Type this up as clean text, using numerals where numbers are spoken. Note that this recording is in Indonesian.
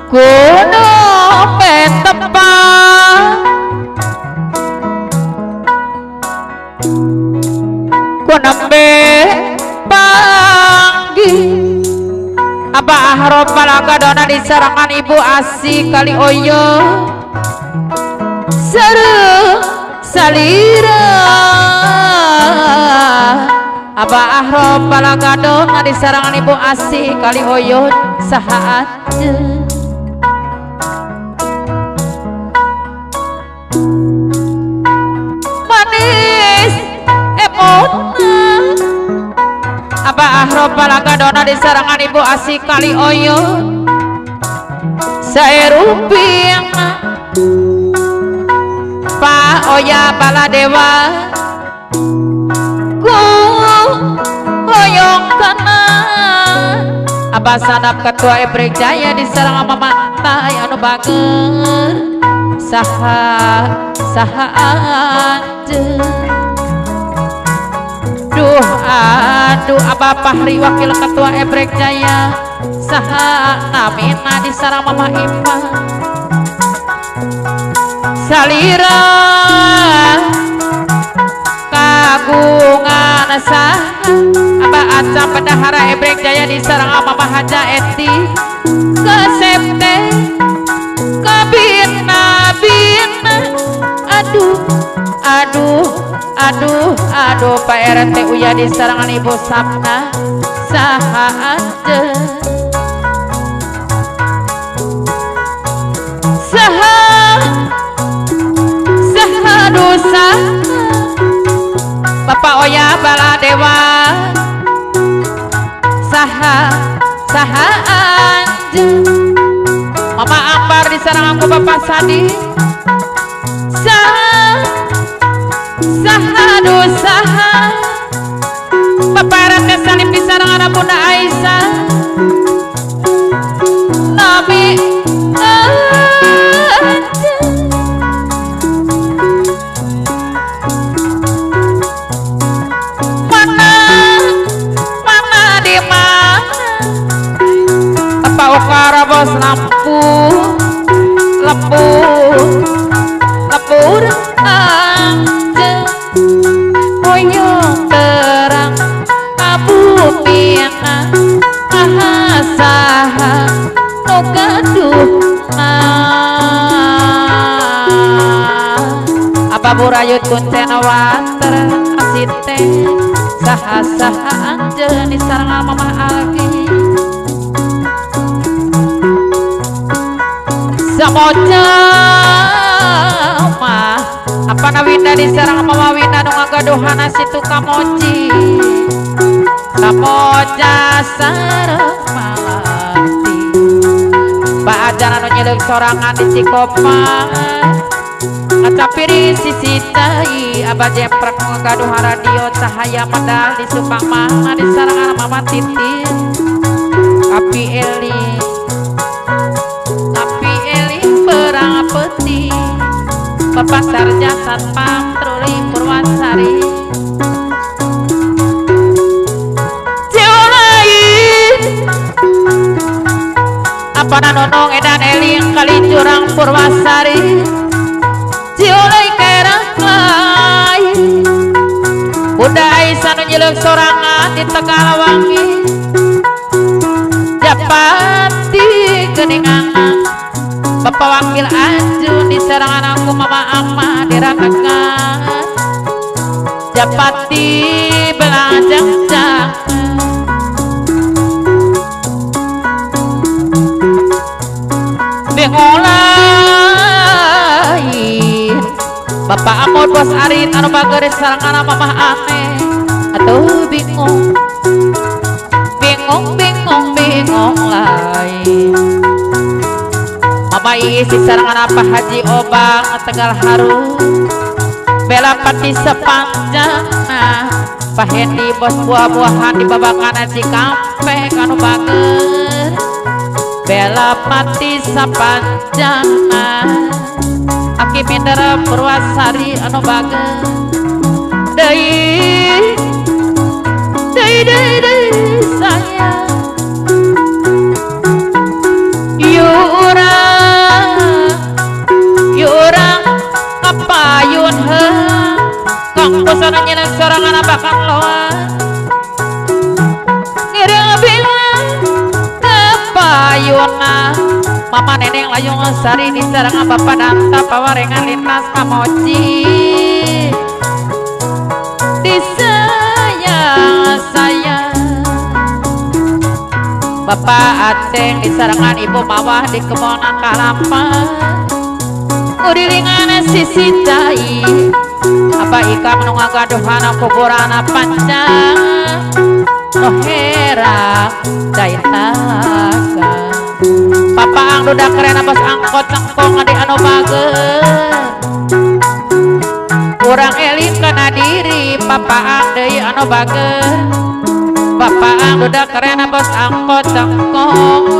Gunung Petepang kunembe panggi Abah Rob Malagadona di serangan Ibu Asih kali oyo sareng salira Abah Rob Malagadona di serangan Ibu Asih kali oyo saha aja Abah Rob Malagadona di serangan Ibu Asih kali oyo saeruping Pak Oya Baladewa ku hoyong kana Abah Sanap Ketua Ebrek Jaya di serangan Mama Tai anu bager saha aja aduh Abah Fahri Wakil Ketua Ebrek Jaya saha namina di sarang Mama Ipa salira kagungan saha Abah Acam Bendahara Ebrek Jaya di sarang Mama Haja Eti kesepte kabina aduh Pak RT Uya di serangan Ibu Sapna saha aja saha dosa Bapak Oya Baladewa saha aja Mama Ambar di serangan ku Bapak Sadi saha Bapak RT Salim di serangan Bunda Aisyah Nabi mana di mana Bapak Ukara Bos lepur aja hoyong terang kabupina saha nu gaduhna Abah Burayut kuncen water asite saha anja di sarang Mama Algi samoja mah apa nawinda di sarang Mama Winda nu ngagaduhana situ kamoji kamoja sareng malati Pak Ajar anu nyeleuk sorangan di Cikopang ngacapiri sisi cai Abah Jeprek nu ngagaduhan radio cahaya medal di Supang Mana di sarangan Mama Titin Api Eli perang peti Bapak Sarja Satpam Truli Purwasari apa nanonong edan eling kali jurang Purwasari ciulai kerang lain Bunda Aisyah nu nyeleuk sorangan di Tegalawangi Japati geningangan Bapak Wakil Anjun di serangan aku Mama Amma di Ranakan Japati belajang-jang bingung lain Bapak Amor Bos Arit anu bageus sarangan Mama Ane atuh bingung lain Mama isi sarangan apa Haji Obang Tegal Haru bela pati sepanjangna Pak Hendi bos buah-buahan di babakan Cikampek anu bager bela pati sapanjangan Aki Mindara Purwasari anu bager deui sayang yurang kapayun heung kang busana nyeunang sorangan bakal loa ngiring bilang kapayuna mama neneng layung sari di sareng bapak danta pawarengan lintas kamoci disayang bapak aceng di sarangan ibu mawah di kebonan kalapa urilingan sisi cai apa ika menunggu gaduhan kuburan panjang oh herak daitaga papa ang duda keren bos angkot cengkong di anu bager kurang eling kana diri papa ang deui anu bager papa ang duda keren bos angkot cengkong